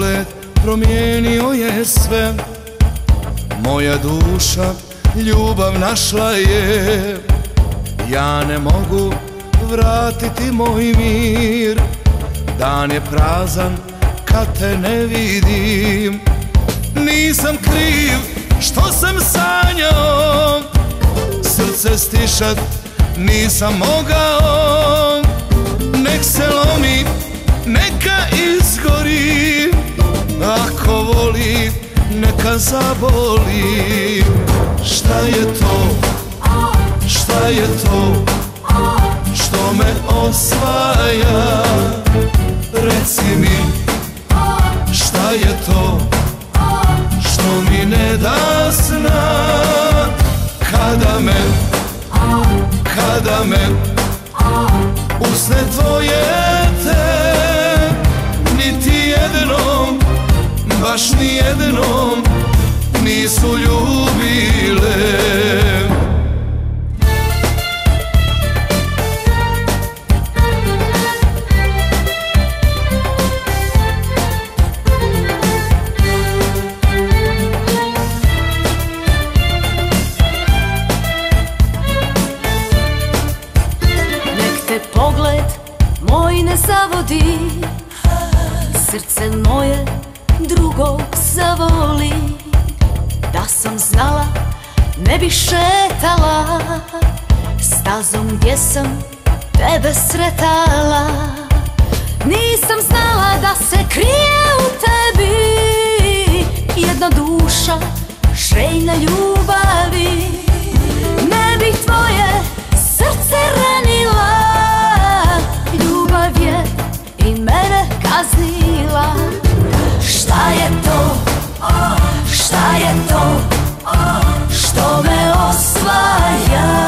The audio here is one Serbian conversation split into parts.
pogled promijenio je sve. Moja duša ljubav našla je. Ja ne mogu vratiti moj mir. Dan je prazan kad te ne vidim. Nisam kriv što sam sanjao, srce stišat nisam mogao. Nek se lomi, neka izgori, ako voli, neka zaboli. Šta je to, šta je to što me osvaja? Reci mi, šta je to što mi ne da sna? Kada me usne tvoje te, niti jednom, baš ni jednom nisu ljubile. Pogled moj ne zavodi, srce moje drugog zavoli. Da sam znala ne bi šetala stazom gdje sam tebe sretala. Nisam znala da se krije u tebi jedna duša željna ljubavi. Ne bih tvoje srce ranila, ljubav je i mene kaznila. Šta je to, šta je to što me osvaja?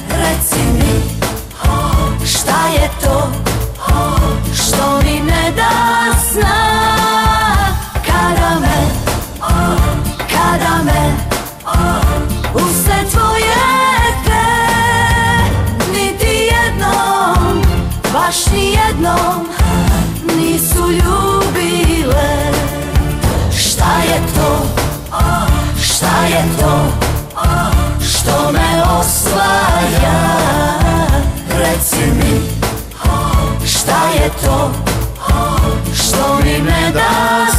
Reci mi, šta je to što mi ne da sna? Kada me usne tvoje te, niti jednom, baš ni jednom nisu ljubile. Šta je to, šta je to što me osvaja? Reci mi, šta je to što mi ne da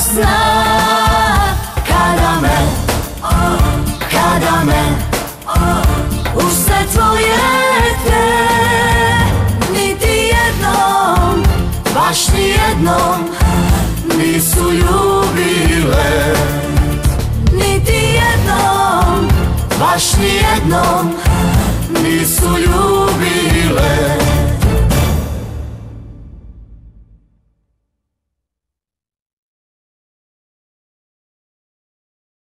sna? Kada me usne tvoje te, niti jednom, baš ni jednom nisu ljubile. Niti jednom, baš ni jednom nisu ljubile.